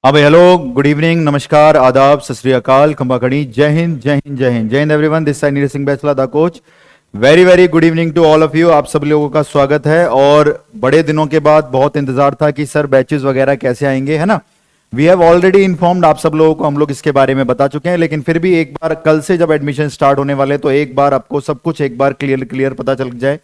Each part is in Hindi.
अब हेलो, गुड इवनिंग, नमस्कार, आदाब, सत श्री अकाल, खंबा खड़ी, जय हिंद जय हिंद जय हिंद जय Hind everyone. This side Neeraj Singh bachelor the coach. Very very good evening to all of you. आप सब लोगों का स्वागत है। और बड़े दिनों के बाद बहुत इंतजार था कि सर बैचेस वगैरह कैसे आएंगे, है ना। वी हैव ऑलरेडी इन्फॉर्म्ड आप सब लोगों को, हम लोग इसके बारे में बता चुके हैं, लेकिन फिर भी एक बार कल से जब एडमिशन स्टार्ट होने वाले तो एक बार आपको सब कुछ एक बार क्लियर पता चल जाए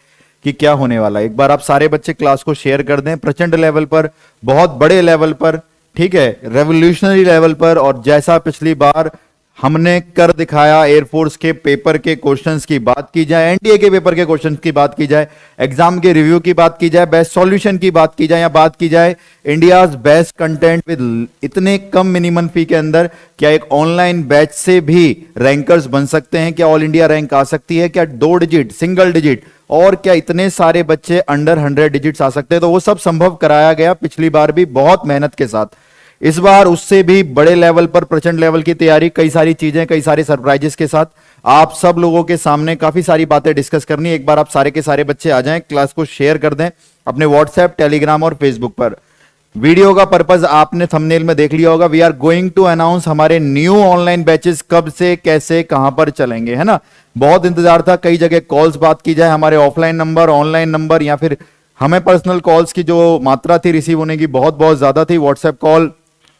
कि क्या होने वाला है। एक बार आप सारे बच्चे क्लास को शेयर कर दें, प्रचंड लेवल पर, बहुत बड़े लेवल पर, ठीक है, रेवोल्यूशनरी लेवल पर। और जैसा पिछली बार हमने कर दिखाया, एयरफोर्स के पेपर के क्वेश्चंस की बात की जाए, एनडीए के पेपर के क्वेश्चंस की बात की जाए, एग्जाम के रिव्यू की बात की जाए, बेस्ट सॉल्यूशन की बात की जाए, या बात की जाए इंडियाज बेस्ट कंटेंट विद इतने कम मिनिमम फी के अंदर, क्या एक ऑनलाइन बैच से भी रैंकर्स बन सकते हैं? क्या ऑल इंडिया रैंक आ सकती है? क्या 2 डिजिट, सिंगल डिजिट, और क्या इतने सारे बच्चे अंडर 100 डिजिट्स आ सकते हैं? तो वो सब संभव कराया गया पिछली बार भी बहुत मेहनत के साथ। इस बार उससे भी बड़े लेवल पर, प्रचंड लेवल की तैयारी, कई सारी चीजें, कई सारे सरप्राइजेस के साथ आप सब लोगों के सामने काफी सारी बातें डिस्कस करनी है। एक बार आप सारे के सारे बच्चे आ जाएं, क्लास को शेयर कर दें अपने व्हाट्सएप, टेलीग्राम और फेसबुक पर। वीडियो का पर्पस आपने थंबनेल में देख लिया होगा। We are going to announce हमारे न्यू ऑनलाइन बैचेस कब से, कैसे, कहां पर चलेंगे, है ना। बहुत इंतजार था, कई जगह कॉल्स बात की जाए, हमारे ऑफलाइन नंबर, ऑनलाइन नंबर, या फिर हमें पर्सनल कॉल्स की जो मात्रा थी रिसीव होने की बहुत बहुत ज्यादा थी, WhatsApp call,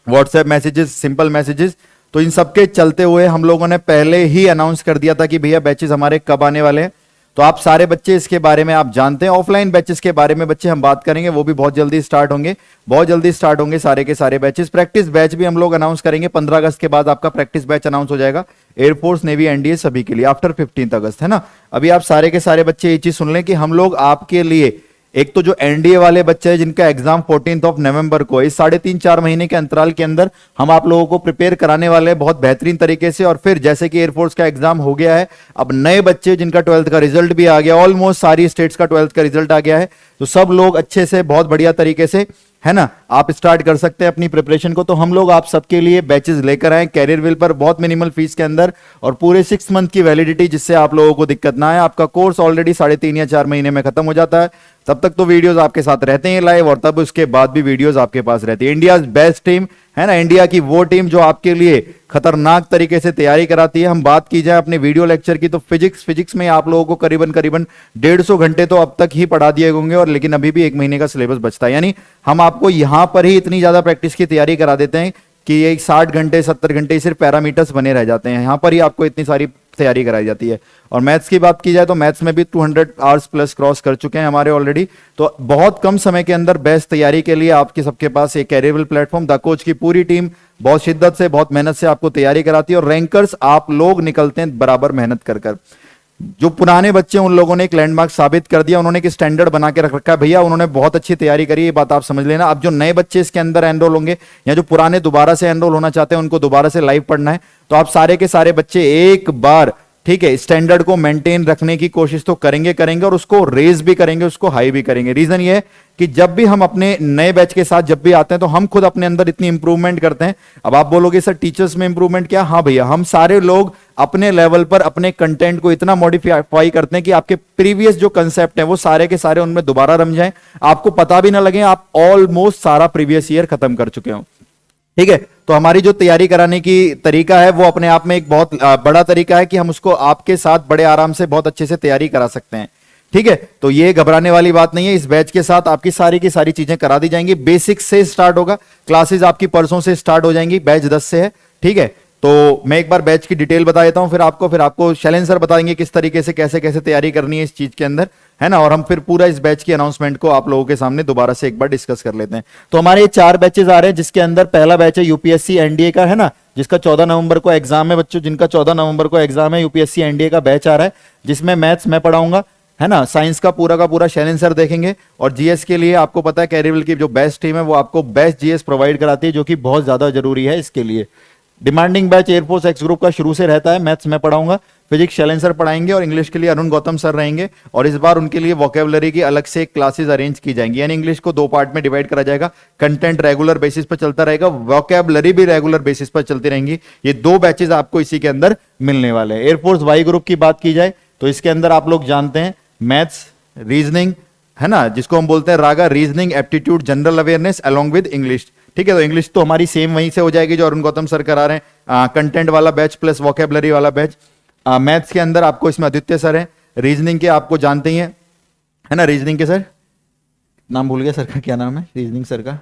WhatsApp messages, simple messages. तो इन सबके चलते हुए हम लोगों ने पहले ही अनाउंस कर दिया था कि भैया बैचेस हमारे कब आने वाले हैं। तो आप सारे बच्चे इसके बारे में आप जानते हैं। ऑफलाइन बैचेस के बारे में बच्चे हम बात करेंगे, वो भी बहुत जल्दी स्टार्ट होंगे, बहुत जल्दी स्टार्ट होंगे सारे के सारे बैचेस। प्रैक्टिस बैच भी हम लोग अनाउंस करेंगे 15 अगस्त के बाद। आपका प्रैक्टिस बैच अनाउंस हो जाएगा एयरफोर्स, नेवी, एनडीए सभी के लिए आफ्टर 15 अगस्त, है ना। अभी आप सारे के सारे बच्चे ये चीज सुन लें कि हम लोग आपके लिए, एक तो जो एनडीए वाले बच्चे हैं जिनका एग्जाम 14 नवंबर को, इस 3.5-4 महीने के अंतराल के अंदर हम आप लोगों को प्रिपेयर कराने वाले हैं बहुत बेहतरीन तरीके से। और फिर जैसे कि एयरफोर्स का एग्जाम हो गया है, अब नए बच्चे जिनका 12th का रिजल्ट भी आ गया, ऑलमोस्ट सारी स्टेट्स का 12th का रिजल्ट आ गया है, तो सब लोग अच्छे से, बहुत बढ़िया तरीके से, है ना, आप स्टार्ट कर सकते हैं अपनी प्रिपरेशन को। तो हम लोग आप सबके लिए बैचेस लेकर आए कैरियर विल पर, बहुत मिनिमल फीस के अंदर, और पूरे 6 मंथ की वैलिडिटी, जिससे आप लोगों को दिक्कत ना आए। आपका कोर्स ऑलरेडी 3.5 या 4 महीने में खत्म हो जाता है। तब तक तो वीडियोस आपके साथ रहते हैं लाइव, और तब उसके बाद भी वीडियोस आपके पास रहती है। इंडिया बेस्ट टीम, है ना, इंडिया की वो टीम जो आपके लिए खतरनाक तरीके से तैयारी कराती है। हम बात की जाए अपने वीडियो लेक्चर की, तो फिजिक्स में आप लोगों को करीबन 150 घंटे तो अब तक ही पढ़ा दिए होंगे, और लेकिन अभी भी 1 महीने का सिलेबस बचता है। यानी हम आपको यहां पर ही इतनी ज्यादा प्रैक्टिस की तैयारी करा देते हैं कि ये 60 घंटे 70 घंटे सिर्फ पैरामीटर्स बने रह जाते हैं। यहां पर ही आपको इतनी सारी तैयारी कराई जाती है। और मैथ्स की बात की जाए तो मैथ्स में भी 200 आवर्स प्लस क्रॉस कर चुके हैं हमारे ऑलरेडी। तो बहुत कम समय के अंदर बेस्ट तैयारी के लिए आपके सबके पास एक कैरियर प्लेटफॉर्म, द कोच की पूरी टीम बहुत शिद्दत से, बहुत मेहनत से आपको तैयारी कराती है। और रैंकर्स आप लोग निकलते हैं बराबर मेहनत कर कर। जो पुराने बच्चे, उन लोगों ने एक लैंडमार्क साबित कर दिया, उन्होंने एक स्टैंडर्ड बना के रख रखा है भैया, उन्होंने बहुत अच्छी तैयारी करी, ये बात आप समझ लेना। अब जो नए बच्चे इसके अंदर एनरोल होंगे, या जो पुराने दोबारा से एनरोल होना चाहते हैं, उनको दोबारा से लाइव पढ़ना है, तो आप सारे के सारे बच्चे एक बार, ठीक है, स्टैंडर्ड को मेंटेन रखने की कोशिश तो करेंगे और उसको रेज भी करेंगे, उसको हाई भी करेंगे। रीजन ये है कि जब भी हम अपने नए बैच के साथ जब भी आते हैं, तो हम खुद अपने अंदर इतनी इंप्रूवमेंट करते हैं। अब आप बोलोगे सर टीचर्स में इंप्रूवमेंट क्या? हाँ भैया, हम सारे लोग अपने लेवल पर अपने कंटेंट को इतना मॉडिफाई करते हैं कि आपके प्रीवियस जो कंसेप्ट है वो सारे के सारे उनमें दोबारा रम जाएं, आपको पता भी ना लगे आप ऑलमोस्ट सारा प्रीवियस ईयर खत्म कर चुके हो। ठीक है, तो हमारी जो तैयारी कराने की तरीका है वो अपने आप में एक बहुत बड़ा तरीका है कि हम उसको आपके साथ बड़े आराम से बहुत अच्छे से तैयारी करा सकते हैं। ठीक है, तो ये घबराने वाली बात नहीं है। इस बैच के साथ आपकी सारी की सारी चीजें करा दी जाएंगी। बेसिक से स्टार्ट होगा, क्लासेस आपकी परसों से स्टार्ट हो जाएंगी, बैच 10 से है। ठीक है, तो मैं एक बार बैच की डिटेल बता देता हूं, फिर आपको शैलेंद्र सर बताएंगे किस तरीके से कैसे कैसे तैयारी करनी है इस चीज के अंदर, है ना। और हम फिर पूरा इस बैच की अनाउंसमेंट को आप लोगों के सामने दोबारा से एक बार डिस्कस कर लेते हैं। तो हमारे 4 बैचेस आ रहे हैं, जिसके अंदर पहला बैच है यूपीएससी एनडीए का, है ना, जिसका 14 नवंबर को एग्जाम है बच्चों, जिनका 14 नवंबर को एग्जाम है, यूपीएससी एनडीए का बैच आ रहा है, जिसमें मैथ्स मैं पढ़ाऊंगा, है ना, साइंस का पूरा शैलेंद्र सर देखेंगे, और जीएस के लिए आपको पता है कैरियर की जो बेस्ट टीम है वो आपको बेस्ट जीएस प्रोवाइड कराती है, जो कि बहुत ज्यादा जरूरी है इसके लिए। Demanding batch air force x group का शुरू से रहता है। मैथ्स में पढ़ाऊंगा, फिजिक्स शैलेंद्र सर पढ़ाएंगे, और इंग्लिश के लिए अरुण गौतम सर रहेंगे। और इस बार उनके लिए वोकेबलरी की अलग से क्लासेस अरेंज की जाएंगी, यानी इंग्लिश को 2 पार्ट में डिवाइड करा जाएगा। कंटेंट रेगुलर बेसिस पर चलता रहेगा, वोकेबलरी भी रेगुलर बेसिस पर चलती रहेंगी। ये 2 बैचेस आपको इसी के अंदर मिलने वाले हैं। एयरफोर्स वाई ग्रुप की बात की जाए तो इसके अंदर आप लोग जानते हैं मैथ्स, रीजनिंग, है ना, जिसको हम बोलते हैं RAGA, reasoning, aptitude, general awareness along with English. ठीक है, तो इंग्लिश तो हमारी सेम वहीं से हो जाएगी जो अरुण गौतम सर करा रहे हैं, कंटेंट वाला बैच प्लस वोकेबलरी वाला बैच। मैथ्स के अंदर आपको इसमें आदित्य सर है, रीजनिंग के आपको जानते ही हैं, है ना, रीजनिंग के सर नाम भूल गया सर का, क्या नाम है रीजनिंग सर का,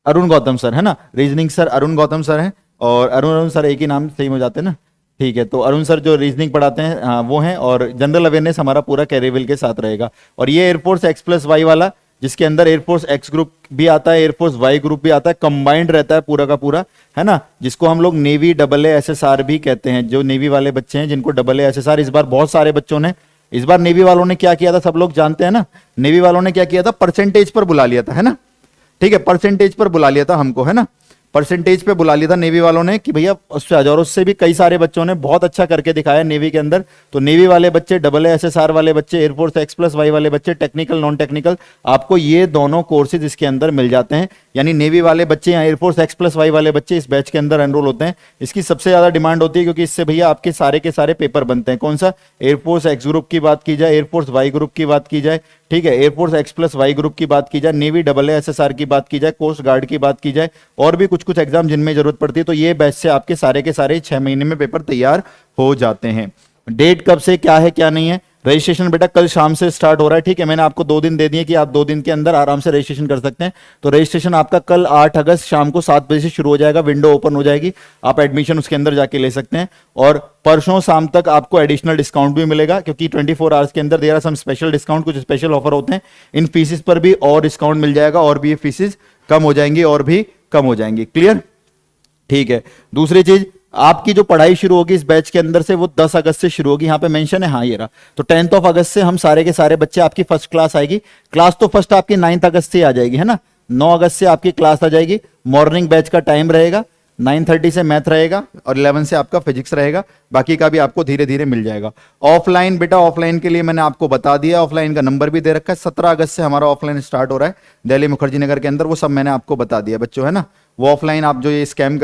अरुण गौतम सर, है ना, reasoning sir Arun Gautam sir हैं, और अरुण सर एक ही नाम सेम हो जाते हैं ना, ठीक है। तो अरुण सर जो रीजनिंग पढ़ाते हैं, हाँ वो हैं, और जनरल अवेयरनेस हमारा पूरा कैरियरविल के साथ रहेगा। और ये एयरफोर्स एक्स प्लस वाई वाला, जिसके अंदर एयरफोर्स एक्स ग्रुप भी आता है, एयरफोर्स वाई ग्रुप भी आता है, कंबाइंड रहता है पूरा का पूरा, है ना, जिसको हम लोग नेवी AA SSR भी कहते हैं। जो नेवी वाले बच्चे हैं जिनको AA SSR, इस बार बहुत सारे बच्चों ने, इस बार नेवी वालों ने क्या किया था सब लोग जानते हैं ना, नेवी वालों ने क्या किया था, परसेंटेज पर बुला लिया था, है ना, ठीक है, परसेंटेज पर बुला लिया था हमको, है ना, परसेंटेज पे बुला लिया था नेवी वालों ने कि भैया उससे आ जाओ, और उससे भी कई सारे बच्चों ने बहुत अच्छा करके दिखाया नेवी के अंदर। तो नेवी वाले बच्चे, AA SSR वाले बच्चे, एयरफोर्स एक्स प्लस वाई वाले बच्चे, टेक्निकल नॉन टेक्निकल, आपको ये दोनों कोर्सेज इसके अंदर मिल जाते हैं। यानी नेवी वाले बच्चे या एयरफोर्स एक्स प्लस वाई वाले बच्चे इस बैच के अंदर एनरोल होते हैं। इसकी सबसे ज्यादा डिमांड होती है क्योंकि इससे भैया आपके सारे के सारे पेपर बनते हैं। कौन सा, एयरफोर्स एक्स ग्रुप की बात की जाए, एयरफोर्स वाई ग्रुप की बात की जाए, ठीक है, air force X plus Y group की बात की जाए, नेवी AA SSR की बात की जाए, कोस्ट गार्ड की बात की जाए, और भी कुछ कुछ एग्जाम जिनमें जरूरत पड़ती है, तो ये बैच से आपके सारे के सारे 6 महीने में पेपर तैयार हो जाते हैं। डेट कब से क्या है क्या नहीं है, रजिस्ट्रेशन बेटा कल शाम से स्टार्ट हो रहा है, ठीक है, मैंने आपको 2 दिन दे दिए कि आप 2 दिन के अंदर आराम से रजिस्ट्रेशन कर सकते हैं। तो रजिस्ट्रेशन आपका कल 8 अगस्त शाम को 7 बजे से शुरू हो जाएगा, विंडो ओपन हो जाएगी, आप एडमिशन उसके अंदर जाके ले सकते हैं। और परसों शाम तक आपको एडिशनल डिस्काउंट भी मिलेगा, क्योंकि 24 आवर्स के अंदर there are some special discount, कुछ स्पेशल ऑफर होते हैं, इन फीसेस पर भी और डिस्काउंट मिल जाएगा, और भी ये फीसेस कम हो जाएंगी, और भी कम हो जाएंगी। क्लियर, ठीक है। दूसरी चीज, आपकी जो पढ़ाई शुरू होगी इस बैच के अंदर से वो 10 अगस्त से शुरू होगी, यहां पे मेंशन है, हाँ ये रहा। तो 10 अगस्त से हम सारे के सारे बच्चे, आपकी फर्स्ट क्लास आएगी, क्लास तो फर्स्ट आपकी 9 अगस्त से आ जाएगी, है ना, 9 अगस्त से आपकी क्लास आ जाएगी। मॉर्निंग बैच का टाइम रहेगा 9:30 से मैथ रहेगा, और 11 से आपका फिजिक्स रहेगा, बाकी का भी आपको धीरे धीरे मिल जाएगा। ऑफलाइन बेटा, ऑफलाइन के लिए मैंने आपको बता दिया, ऑफलाइन का नंबर भी दे रखा है, 17 अगस्त से हमारा ऑफलाइन स्टार्ट हो रहा है दिल्ली मुखर्जी नगर के अंदर, वो सब मैंने आपको बता दिया बच्चों, है ना। वो ऑफलाइन आप जो ये स्पैम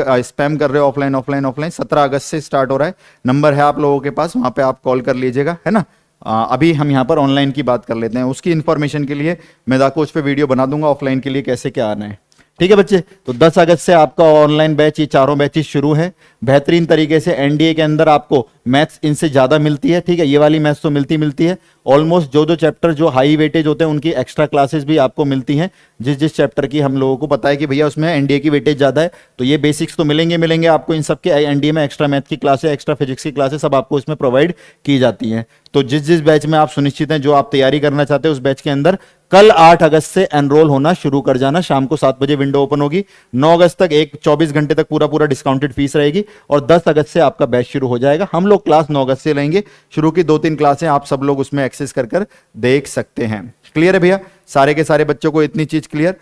कर रहे हो, ऑफलाइन ऑफलाइन ऑफलाइन 17 अगस्त से स्टार्ट हो रहा है, नंबर है आप लोगों के पास, वहां पे आप कॉल कर लीजिएगा, है ना। अभी हम यहाँ पर ऑनलाइन की बात कर लेते हैं, उसकी इंफॉर्मेशन के लिए मैं आपको उस पर वीडियो बना दूंगा, ऑफलाइन के लिए कैसे क्या आना है, ठीक है बच्चे। तो 10 अगस्त से आपका ऑनलाइन बैच, ये चारों बैचेस शुरू है बेहतरीन तरीके से। एनडीए के अंदर आपको मैथ्स इनसे ज्यादा मिलती है, ठीक है, ये वाली मैथ्स तो मिलती है। ऑलमोस्ट जो चैप्टर जो हाई वेटेज होते हैं उनकी एक्स्ट्रा क्लासेस भी आपको मिलती हैं, जिस चैप्टर की हम लोगों को पता है कि भैया उसमें एनडीए की वेटेज ज्यादा है, तो ये बेसिक्स तो मिलेंगे आपको इन सबके। एनडीए में एक्स्ट्रा मैथ की क्लासेस, एक्स्ट्रा फिजिक्स की क्लासेस सब आपको इसमें प्रोवाइड की जाती हैं। तो जिस बैच में आप सुनिश्चित हैं, जो आप तैयारी करना चाहते हैं उस बैच के अंदर कल 8 अगस्त से एनरोल होना शुरू कर जाना। शाम को 7 बजे विंडो ओपन होगी, 9 अगस्त तक 24 घंटे तक पूरा डिस्काउंटेड फीस रहेगी, और 10 अगस्त से आपका बैच शुरू हो जाएगा। हम लोग क्लास 9 अगस्त से लेंगे, शुरू की 2-3 क्लासें आप सब लोग उसमें एक्सेस कर देख सकते हैं। क्लियर है भैया, सारे के सारे बच्चों को इतनी चीज क्लियर,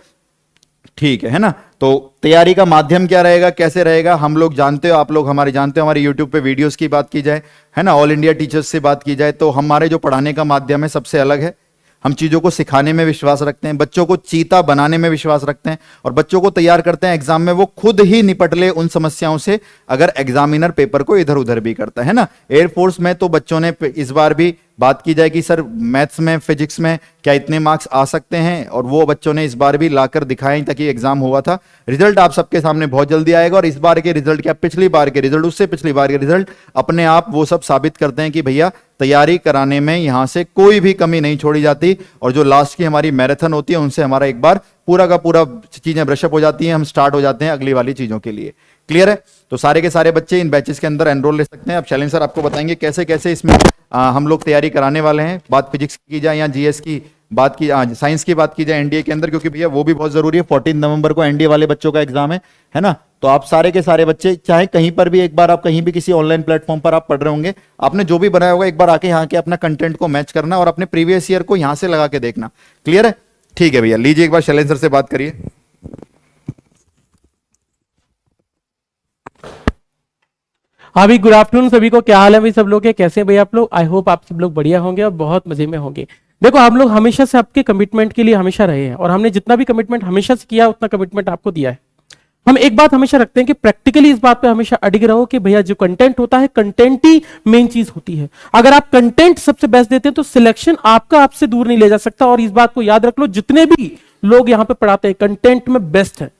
ठीक है ना। तो तैयारी का माध्यम क्या रहेगा, कैसे रहेगा, हम लोग जानते हो, आप लोग हमारे जानते हो, हमारे यूट्यूब पे वीडियोस की बात की जाए, है ना, ऑल इंडिया टीचर्स से बात की जाए, तो हमारे जो पढ़ाने का माध्यम है सबसे अलग है। हम चीजों को सिखाने में विश्वास रखते हैं, बच्चों को चीता बनाने में विश्वास रखते हैं, और बच्चों को तैयार करते हैं एग्जाम में वो खुद ही निपट ले उन समस्याओं से, अगर एग्जामिनर पेपर को इधर उधर भी करता है ना। एयरफोर्स में तो बच्चों ने इस बार भी बात की जाए कि सर मैथ्स में, फिजिक्स में क्या इतने मार्क्स आ सकते हैं, और वो बच्चों ने इस बार भी लाकर दिखाए, ताकि एग्जाम हुआ था। रिजल्ट आप सबके सामने बहुत जल्दी आएगा, और इस बार के रिजल्ट क्या, पिछली बार के रिजल्ट, उससे पिछली बार के रिजल्ट अपने आप वो सब साबित करते हैं कि भैया तैयारी कराने में यहां से कोई भी कमी नहीं छोड़ी जाती, और जो लास्ट की हमारी मैराथन होती है उनसे हमारा एक बार पूरा का पूरा चीजें ब्रशअप हो जाती हैं, हम स्टार्ट हो जाते हैं अगली वाली चीजों के लिए। क्लियर है। तो सारे के सारे बच्चे इन बैचेस के अंदर एनरोल ले सकते हैं। अब शैलेंद्र सर आपको बताएंगे कैसे कैसे इसमें हम लोग तैयारी कराने वाले हैं। बात फिजिक्स की जाए या जीएस की बात की, साइंस की बात की जाए एनडीए के अंदर, क्योंकि भैया वो भी बहुत जरूरी है। 14 नवंबर को एनडीए वाले बच्चों का एग्जाम है ना। तो आप सारे के सारे बच्चे चाहे कहीं पर भी, एक बार आप कहीं भी किसी ऑनलाइन प्लेटफॉर्म पर आप पढ़ रहे होंगे, आपने जो भी बनाया होगा एक बार आके यहाँ के अपना कंटेंट को मैच करना और अपने प्रीवियस ईयर को यहाँ से लगा के देखना। क्लियर है, ठीक है भैया। लीजिए एक बार शैलेंद्र सर से बात करिए। हाँ भी गुड आफ्टरनून सभी को। क्या हाल है भाई सब लोग के, कैसे हैं भाई आप लोग। आई होप आप सब लोग बढ़िया होंगे और बहुत मजे में होंगे। देखो हम लोग हमेशा से आपके कमिटमेंट के लिए हमेशा रहे हैं, और हमने जितना भी कमिटमेंट हमेशा से किया उतना कमिटमेंट आपको दिया है। हम एक बात हमेशा रखते हैं कि प्रैक्टिकली इस बात पे हमेशा अडिग रहो कि भैया जो कंटेंट होता है, कंटेंट ही मेन चीज होती है। अगर आप कंटेंट सबसे बेस्ट देते हैं तो सिलेक्शन आपका आपसे दूर नहीं ले जा सकता। और इस बात को याद रख लो, जितने भी लोग यहाँ पे पढ़ाते हैं कंटेंट में बेस्ट है,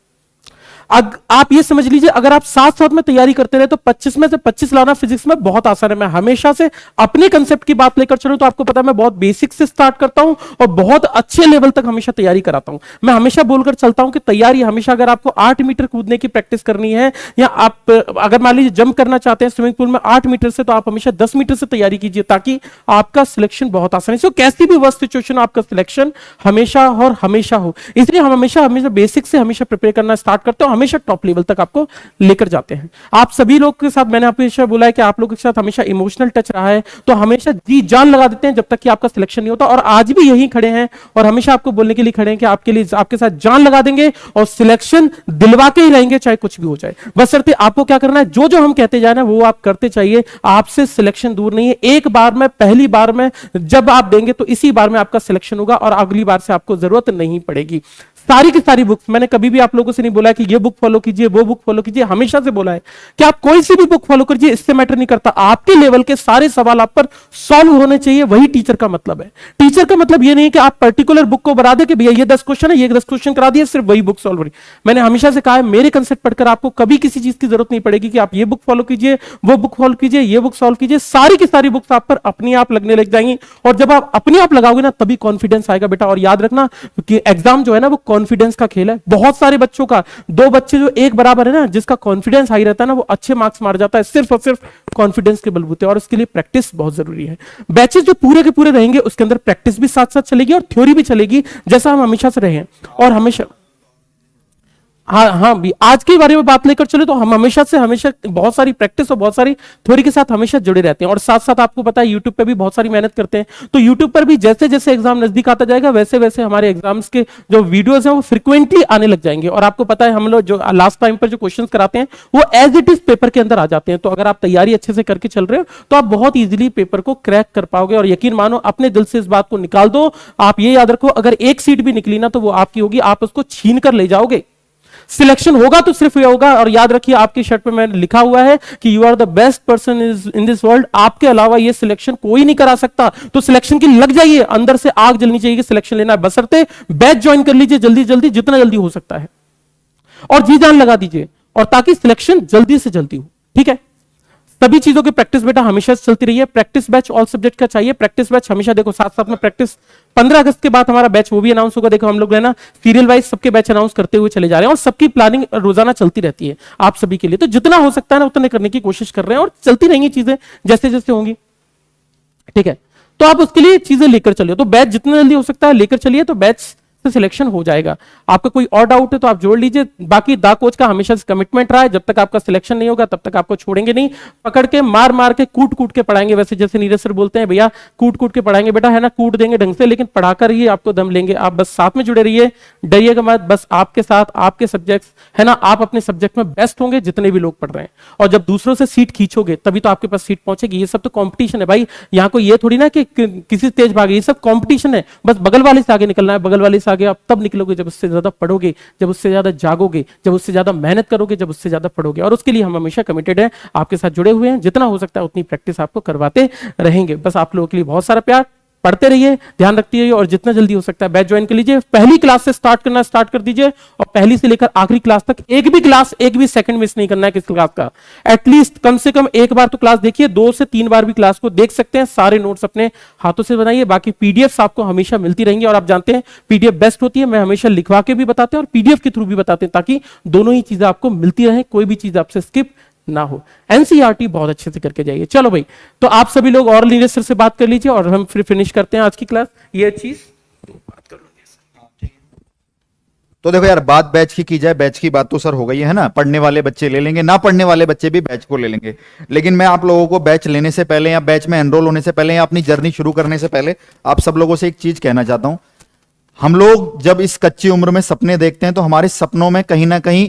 आप ये समझ लीजिए, अगर आप साथ साथ में तैयारी करते रहे तो 25 में से 25 लाना फिजिक्स में बहुत आसान है। मैं हमेशा से अपने कंसेप्ट की बात लेकर चलूं तो आपको पता है मैं बहुत बेसिक से स्टार्ट करता हूं और बहुत अच्छे लेवल तक हमेशा तैयारी कराता हूं। मैं हमेशा बोलकर चलता हूं कि तैयारी हमेशा, अगर आपको 8 मीटर कूदने की प्रैक्टिस करनी है या आप अगर मान लीजिए जंप करना चाहते हैं स्विमिंग पूल में 8 मीटर से, तो आप हमेशा 10 मीटर से तैयारी कीजिए ताकि आपका सिलेक्शन बहुत आसानी से, कैसी भी वर्स्ट सिचुएशन आपका सिलेक्शन हमेशा और हमेशा हो। इसलिए हम हमेशा हमेशा बेसिक से हमेशा प्रिपेयर करना स्टार्ट करते हैं, हमेशा टॉप लेवल तक आपको लेकर जाते हैं। आप सभी लोग के साथ मैंने हमेशा बोला है कि आप लोगों के साथ हमेशा इमोशनल टच रहा है, तो हमेशा जी जान लगा देते हैं जब तक कि आपका सिलेक्शन नहीं होता, और आज भी यही खड़े हैं और हमेशा आपको बोलने के लिए खड़े हैं कि आपके लिए आपके साथ जान लगा देंगे और सिलेक्शन दिलवा के ही रहेंगे चाहे कुछ भी हो जाए। बशर्ते आपको क्या करना है, जो जो हम कहते जाए ना वो आप करते चाहिए। आपसे सिलेक्शन दूर नहीं है। एक बार में, पहली बार में जब आप देंगे तो इसी बार में आपका सिलेक्शन होगा और अगली बार से आपको जरूरत नहीं पड़ेगी। सारी की सारी बुक्स, मैंने कभी भी आप लोगों से नहीं बोला है कि ये बुक फॉलो कीजिए, वो बुक फॉलो कीजिए। हमेशा से बोला है कि आप कोई सी भी बुक फॉलो कीजिए, इससे मैटर नहीं करता। आपके लेवल के सारे सवाल आप पर सॉल्व होने चाहिए, वही टीचर का मतलब है। टीचर का मतलब ये नहीं कि आप पर्टिकुलर बुक को बता दे कि भैया ये 10 क्वेश्चन है, ये 10 क्वेश्चन करा दिए, सिर्फ वही बुक सॉल्व हो रही। मैंने हमेशा से कहा है मेरे कंसेप्ट पढ़कर आपको कभी किसी चीज की जरूरत नहीं पड़ेगी कि आप ये बुक फॉलो कीजिए, वो बुक फॉलो कीजिए, ये बुक सॉल्व कीजिए। सारी की सारी बुक्स आप पर अपनी आप लगने लग जाएंगी और जब आप अपने आप लगाओगे ना तभी कॉन्फिडेंस आएगा बेटा। और याद रखना कि एग्जाम जो है ना वो कॉन्फिडेंस का खेल है। बहुत सारे बच्चों का, 2 बच्चे जो एक बराबर है ना, जिसका कॉन्फिडेंस हाई रहता है ना वो अच्छे मार्क्स मार जाता है सिर्फ और सिर्फ कॉन्फिडेंस के बलबूते। और उसके लिए प्रैक्टिस बहुत जरूरी है। बैचेस जो पूरे के पूरे रहेंगे उसके अंदर प्रैक्टिस भी साथ साथ चलेगी और थ्योरी भी चलेगी, जैसा हम हमेशा से रहे हैं। और हमेशा हाँ भी आज के बारे में बात लेकर चले तो हम हमेशा से हमेशा बहुत सारी प्रैक्टिस और बहुत सारी थ्योरी के साथ हमेशा जुड़े रहते हैं। और साथ साथ आपको पता है यूट्यूब पे भी बहुत सारी मेहनत करते हैं, तो यूट्यूब पर भी जैसे जैसे एग्जाम नजदीक आता जाएगा वैसे वैसे हमारे एग्जाम्स के जो वीडियोस हैं वो फ्रिक्वेंटली आने लग जाएंगे। और आपको पता है हम लोग जो लास्ट टाइम पर जो क्वेश्चन कराते हैं वो एज इट इज पेपर के अंदर आ जाते हैं। तो अगर आप तैयारी अच्छे से करके चल रहे हो तो आप बहुत ईजिली पेपर को क्रैक कर पाओगे। और यकीन मानो, अपने दिल से इस बात को निकाल दो। आप ये याद रखो, अगर एक सीट भी निकली ना तो वो आपकी होगी, आप उसको छीन कर ले जाओगे। सिलेक्शन होगा तो सिर्फ ये होगा। और याद रखिए आपकी शर्ट पे मैंने लिखा हुआ है कि you are the best person in this world. आपके अलावा ये सिलेक्शन कोई नहीं करा सकता। तो सिलेक्शन की लग जाइए, अंदर से आग जलनी चाहिए कि सिलेक्शन लेना है। बशर्ते बैच ज्वाइन कर लीजिए जल्दी जल्दी, जितना जल्दी हो सकता है, और जी जान लगा दीजिए, और ताकि सिलेक्शन जल्दी से जल्दी हो। ठीक है, सभी चीजों की प्रैक्टिस बेटा हमेशा से चलती रही है। प्रैक्टिस बैच ऑल सब्जेक्ट का चाहिए। प्रैक्टिस बैच हमेशा देखो साथ साथ में प्रैक्टिस। 15 अगस्त के बाद हमारा बैच वो भी अनाउंस होगा। देखो हम लोग है ना सीरियल वाइज सबके बैच अनाउंस करते हुए चले जा रहे हैं और सबकी प्लानिंग रोजाना चलती रहती है आप सभी के लिए। तो जितना हो सकता है ना उतने करने की कोशिश कर रहे हैं और चलती रहेंगी चीजें जैसे जैसे होंगी। ठीक है, तो आप उसके लिए चीजें लेकर चलिए। तो बैच जितना जल्दी हो सकता है लेकर चलिए, तो बैच से सिलेक्शन हो जाएगा। आपका कोई और डाउट है तो आप जोड़ लीजिए। बाकी दा कोच का हमेशा से कमिटमेंट रहा है, जब तक आपका सिलेक्शन नहीं होगा तब तक आपको छोड़ेंगे नहीं। पकड़ के मार मार के कूट कूट के पढ़ाएंगे। वैसे जैसे नीरज सर बोलते हैं भैया कूट कूट के पढ़ाएंगे बेटा, है ना, कूट देंगे ढंग से, लेकिन पढ़ाकर ही आपको दम लेंगे। आप बस साथ में जुड़े रहिए, डरिएगा मत। बस आपके साथ आपके सब्जेक्ट है ना, आप अपने सब्जेक्ट में बेस्ट होंगे जितने भी लोग पढ़ रहे हैं। और जब दूसरों से सीट खींचोगे तभी तो आपके पास सीट पहुंचेगी। ये सब तो कॉम्पिटिशन है भाई। यहाँ को ये थोड़ी ना कि किसी तेज भागे, ये सब कॉम्पिटिशन है। बस बगल वाले से आगे निकलना है, बगल वाले से आगे आप तब निकलोगे जब उससे ज्यादा पढ़ोगे, जब उससे ज्यादा जागोगे, जब उससे ज्यादा मेहनत करोगे, जब उससे ज्यादा पढ़ोगे। और उसके लिए हम हमेशा कमिटेड हैं, आपके साथ जुड़े हुए हैं। जितना हो सकता है उतनी प्रैक्टिस आपको करवाते रहेंगे। बस आप लोगों के लिए बहुत सारा प्यार। पढ़ते रहिए, ध्यान रखते रहिए, और जितना जल्दी हो सकता है बैच ज्वाइन कर लीजिए। पहली क्लास से स्टार्ट करना स्टार्ट कर दीजिए, और पहली से लेकर आखिरी क्लास तक एक भी क्लास, एक भी सेकंड मिस नहीं करना है किस क्लास का। एटलीस्ट कम से कम एक बार तो क्लास देखिए, 2 से 3 बार भी क्लास को देख सकते हैं। सारे नोट्स अपने हाथों से बनाइए। बाकी पीडीएफ आपको हमेशा मिलती रहेंगी, और आप जानते हैं पीडीएफ बेस्ट होती है। मैं हमेशा लिखवा के भी बताते हैं और पीडीएफ के थ्रू भी बताते हैं, ताकि दोनों ही चीजें आपको मिलती रहे, कोई भी चीज आपसे स्किप ना हो। एनसीईआरटी बहुत अच्छे से करके जाइए। चलो भाई, तो आप सभी लोग और नीरज सर से बात कर लीजिए और हम फिर फिनिश करते हैं आज की क्लास। ये चीज बात कर लो। तो देखो यार, बात बैच की जाए, बैच की बात तो सर हो गई है ना। पढ़ने वाले बच्चे ले लेंगे, ना पढ़ने वाले बच्चे भी बैच को ले लेंगे। लेकिन मैं आप लोगों को बैच लेने से पहले या बैच में एनरोल होने से पहले या अपनी जर्नी शुरू करने से पहले आप सब लोगों से एक चीज कहना चाहता हूं। हम लोग जब इस कच्ची उम्र में सपने देखते हैं तो हमारे सपनों में कहीं ना कहीं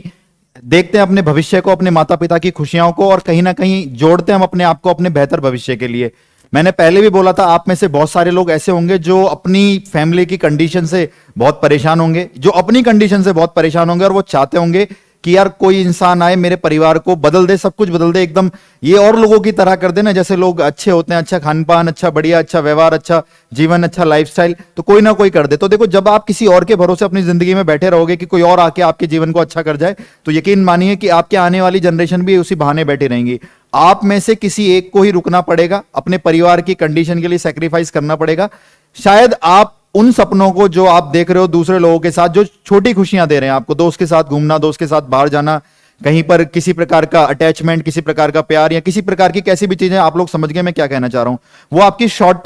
देखते हैं अपने भविष्य को, अपने माता पिता की खुशियों को, और कहीं ना कहीं जोड़ते हैं हम अपने आप को अपने बेहतर भविष्य के लिए। मैंने पहले भी बोला था, आप में से बहुत सारे लोग ऐसे होंगे जो अपनी फैमिली की कंडीशन से बहुत परेशान होंगे, जो अपनी कंडीशन से बहुत परेशान होंगे, और वो चाहते होंगे कि यार कोई इंसान आए मेरे परिवार को बदल दे, सब कुछ बदल दे एकदम, ये और लोगों की तरह कर दे ना, जैसे लोग अच्छे होते हैं, अच्छा खान पान, अच्छा बढ़िया, अच्छा व्यवहार, अच्छा जीवन, अच्छा लाइफस्टाइल, तो कोई ना कोई कर दे। तो देखो, जब आप किसी और के भरोसे अपनी जिंदगी में बैठे रहोगे कि कोई और आके आपके जीवन को अच्छा कर जाए, तो यकीन मानिए कि आपके आने वाली जनरेशन भी उसी बहाने बैठी रहेंगी। आप में से किसी एक को ही रुकना पड़ेगा, अपने परिवार की कंडीशन के लिए सैक्रिफाइस करना पड़ेगा। शायद आप उन सपनों को जो आप देख रहे हो दूसरे लोगों के साथ, जो छोटी खुशियां दे रहे हैं आपको, दोस्त के साथ घूमना, दोस्त के साथ बाहर जाना, कहीं पर किसी प्रकार का अटैचमेंट, किसी प्रकार का प्यार, या किसी प्रकार की कैसी भी चीजें, आप लोग समझ गए मैं क्या कहना चाह रहा हूं। वो आपकी शॉर्ट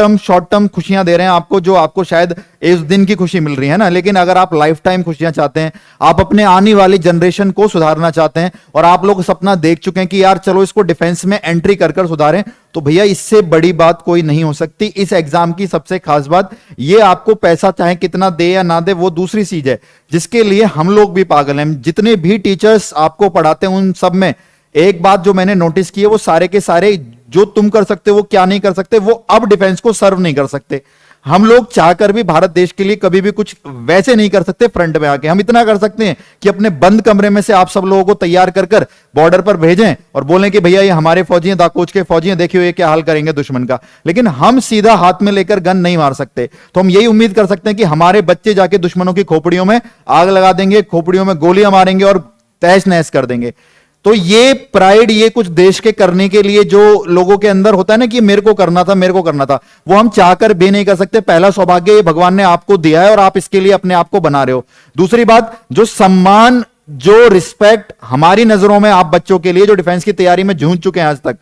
टर्म खुशियां दे रहे हैं आपको, जो आपको शायद इस दिन की खुशी मिल रही है ना, लेकिन अगर आप लाइफ टाइम खुशियां चाहते हैं, आप अपने आने वाली जनरेशन को सुधारना चाहते हैं, और आप लोग सपना देख चुके हैं कि यार चलो इसको डिफेंस में एंट्री कर कर सुधारें, तो भैया इससे बड़ी बात कोई नहीं हो सकती। इस एग्जाम की सबसे खास बात ये, आपको पैसा चाहे कितना दे या ना दे वो दूसरी चीज है, जिसके लिए हम लोग भी पागल हैं। जितने भी टीचर्स आपको पढ़ाते हैं उन सब में एक बात जो मैंने नोटिस की है, वो सारे के सारे जो तुम कर सकते हो वो क्या नहीं कर सकते, वो अब डिफेंस को सर्व नहीं कर सकते। हम लोग चाहकर भी भारत देश के लिए कभी भी कुछ वैसे नहीं कर सकते फ्रंट में आके। हम इतना कर सकते हैं कि अपने बंद कमरे में से आप सब लोगों को तैयार कर कर बॉर्डर पर भेजें और बोलें कि भैया ये हमारे फौजी हैं, दाकोच के फौजी हैं, देखिए ये क्या हाल करेंगे दुश्मन का। लेकिन हम सीधा हाथ में लेकर गन नहीं मार सकते। तो हम यही उम्मीद कर सकते हैं कि हमारे बच्चे जाके दुश्मनों की खोपड़ियों में आग लगा देंगे, खोपड़ियों में गोलियां मारेंगे और तहस नहस कर देंगे। तो ये प्राइड, ये कुछ देश के करने के लिए जो लोगों के अंदर होता है ना कि मेरे को करना था, मेरे को करना था, वो हम चाहकर भी नहीं कर सकते। पहला सौभाग्य ये भगवान ने आपको दिया है और आप इसके लिए अपने आप को बना रहे हो। दूसरी बात, जो सम्मान, जो रिस्पेक्ट हमारी नजरों में आप बच्चों के लिए जो डिफेंस की तैयारी में जूझ चुके हैं आज तक,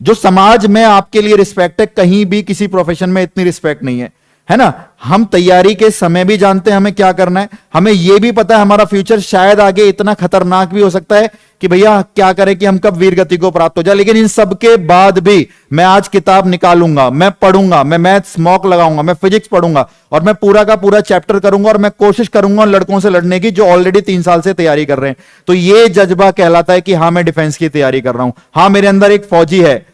जो समाज में आपके लिए रिस्पेक्ट है, कहीं भी किसी प्रोफेशन में इतनी रिस्पेक्ट नहीं है ना। हम तैयारी के समय भी जानते हैं हमें क्या करना है, हमें यह भी पता है हमारा फ्यूचर शायद आगे इतना खतरनाक भी हो सकता है कि भैया क्या करें कि हम कब वीर गति को प्राप्त हो जाए। लेकिन इन सब के बाद भी मैं आज किताब निकालूंगा, मैं पढ़ूंगा, मैं मैथ्स मॉक लगाऊंगा, मैं फिजिक्स पढ़ूंगा और मैं पूरा का पूरा चैप्टर करूंगा और मैं कोशिश करूंगा लड़कों से लड़ने की जो ऑलरेडी 3 साल से तैयारी कर रहे हैं। तो ये जज्बा कहलाता है कि हाँ मैं डिफेंस की तैयारी कर रहा हूं, हाँ मेरे अंदर एक फौजी है।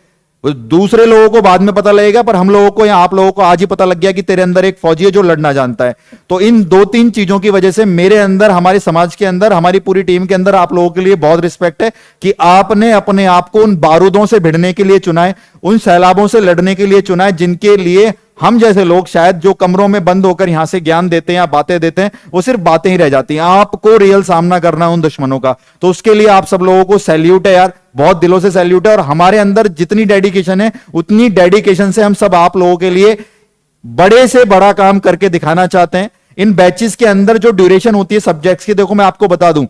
दूसरे लोगों को बाद में पता लगेगा, पर हम लोगों को या आप लोगों को आज ही पता लग गया कि तेरे अंदर एक फौजी है जो लड़ना जानता है। तो इन 2-3 चीजों की वजह से मेरे अंदर, हमारे समाज के अंदर, हमारी पूरी टीम के अंदर आप लोगों के लिए बहुत रिस्पेक्ट है कि आपने अपने आप को उन बारूदों से भिड़ने के लिए चुना है, उन सैलाबों से लड़ने के लिए चुना है, जिनके लिए हम जैसे लोग शायद जो कमरों में बंद होकर यहां से ज्ञान देते हैं या बातें देते हैं, वो सिर्फ बातें ही रह जाती हैं। आपको रियल सामना करना है उन दुश्मनों का। तो उसके लिए आप सब लोगों को सैल्यूट है यार, बहुत दिलों से सैल्यूट है। और हमारे अंदर जितनी डेडिकेशन है, उतनी डेडिकेशन से हम सब आप लोगों के लिए बड़े से बड़ा काम करके दिखाना चाहते हैं। इन बैचेस के अंदर जो ड्यूरेशन होती है सब्जेक्ट्स की, देखो मैं आपको बता दूं,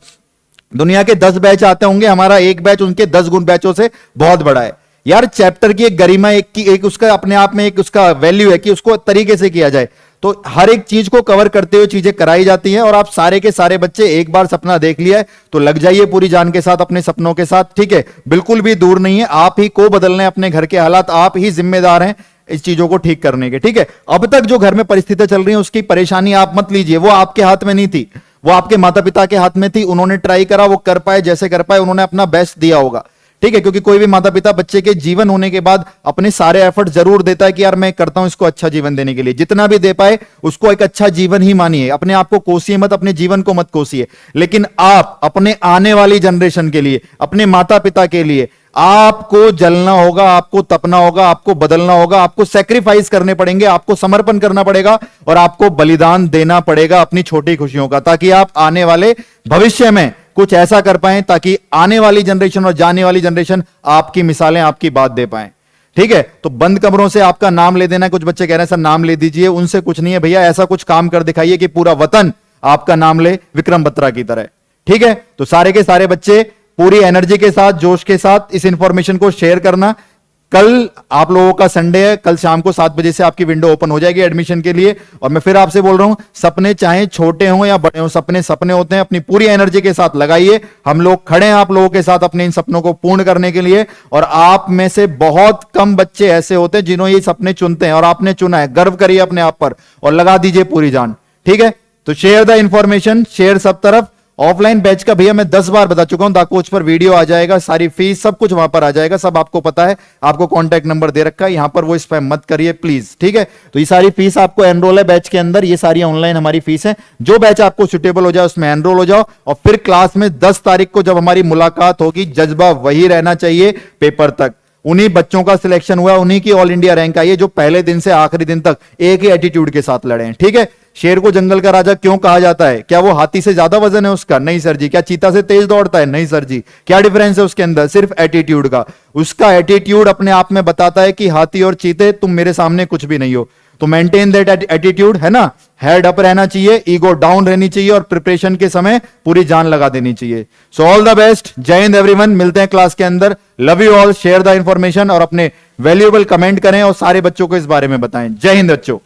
दुनिया के 10 बैच आते होंगे, हमारा एक बैच उनके 10 गुण बैचों से बहुत बड़ा है यार। चैप्टर की एक गरिमा, एक उसका अपने आप में एक उसका वैल्यू है कि उसको तरीके से किया जाए। तो हर एक चीज को कवर करते हुए चीजें कराई जाती हैं। और आप सारे के सारे बच्चे एक बार सपना देख लिया है तो लग जाइए पूरी जान के साथ अपने सपनों के साथ, ठीक है। बिल्कुल भी दूर नहीं है, आप ही को बदलने अपने घर के हालात, आप ही जिम्मेदार हैं इस चीजों को ठीक करने के, ठीक है। अब तक जो घर में परिस्थितियां चल रही हैं उसकी परेशानी आप मत लीजिए, वो आपके हाथ में नहीं थी, वो आपके माता पिता के हाथ में थी। उन्होंने ट्राई करा, वो कर पाए, जैसे कर पाए उन्होंने अपना बेस्ट दिया होगा, ठीक है। क्योंकि कोई भी माता पिता बच्चे के जीवन होने के बाद अपने सारे एफर्ट जरूर देता है कि यार मैं करता हूं इसको अच्छा जीवन देने के लिए, जितना भी दे पाए उसको एक अच्छा जीवन ही मानिए। अपने आप को कोसिए मत, अपने जीवन को मत कोसिए। लेकिन आप अपने आने वाली जनरेशन के लिए, अपने माता पिता के लिए आपको जलना होगा, आपको तपना होगा, आपको बदलना होगा, आपको सैक्रिफाइस करने पड़ेंगे, आपको समर्पण करना पड़ेगा और आपको बलिदान देना पड़ेगा अपनी छोटी खुशियों का, ताकि आप आने वाले भविष्य में कुछ ऐसा कर पाए ताकि आने वाली जनरेशन और जाने वाली जनरेशन आपकी मिसालें, आपकी बात दे पाए, ठीक है। तो बंद कमरों से आपका नाम ले देना, कुछ बच्चे कह रहे हैं सर नाम ले दीजिए, उनसे कुछ नहीं है भैया। ऐसा कुछ काम कर दिखाइए कि पूरा वतन आपका नाम ले, विक्रम बत्रा की तरह, ठीक है। तो सारे के सारे बच्चे पूरी एनर्जी के साथ, जोश के साथ इस इंफॉर्मेशन को शेयर करना। कल आप लोगों का संडे है, कल शाम को 7 बजे से आपकी विंडो ओपन हो जाएगी एडमिशन के लिए। और मैं फिर आपसे बोल रहा हूं, सपने चाहे छोटे हों या बड़े हों, सपने सपने होते हैं। अपनी पूरी एनर्जी के साथ लगाइए, हम लोग खड़े हैं आप लोगों के साथ अपने इन सपनों को पूर्ण करने के लिए। और आप में से बहुत कम बच्चे ऐसे होते हैं जिन्होंने ये सपने चुनते हैं, और आपने चुना है। गर्व करिए अपने आप पर और लगा दीजिए पूरी जान, ठीक है। तो शेयर द इंफॉर्मेशन, शेयर सब तरफ। ऑफलाइन बैच का भैया मैं 10 बार बता चुका हूं, दा कोच पर वीडियो आ जाएगा, सारी फीस सब कुछ वहां पर आ जाएगा, सब आपको पता है, आपको कॉन्टैक्ट नंबर दे रखा है, यहां पर वो स्पैम मत करिए प्लीज, ठीक है। तो ये सारी फीस आपको एनरोल है बैच के अंदर, ये सारी ऑनलाइन हमारी फीस है, जो बैच आपको सुटेबल हो जाए उसमें एनरोल हो जाओ, और फिर क्लास में 10 तारीख को जब हमारी मुलाकात होगी, जज्बा वही रहना चाहिए पेपर तक। उन्हीं बच्चों का सिलेक्शन हुआ, उन्हीं की ऑल इंडिया रैंक आई है जो पहले दिन से आखिरी दिन तक एक ही एटीट्यूड के साथ लड़े हैं, ठीक है। शेर को जंगल का राजा क्यों कहा जाता है? क्या वो हाथी से ज्यादा वजन है उसका? नहीं सर जी। क्या चीता से तेज दौड़ता है? नहीं सर जी। क्या डिफरेंस है उसके अंदर? सिर्फ एटीट्यूड का। उसका एटीट्यूड अपने आप में बताता है कि हाथी और चीते तुम मेरे सामने कुछ भी नहीं हो। तो मेंटेन दैट एटीट्यूड, है ना। हेड अप रहना चाहिए, ईगो डाउन रहनी चाहिए, और प्रिपरेशन के समय पूरी जान लगा देनी चाहिए। सो ऑल द बेस्ट, जय हिंद एवरीवन, मिलते हैं क्लास के अंदर। Love you all, share the information और अपने वैल्यूएबल कमेंट करें और सारे बच्चों को इस बारे में बताएं। जय हिंद बच्चों।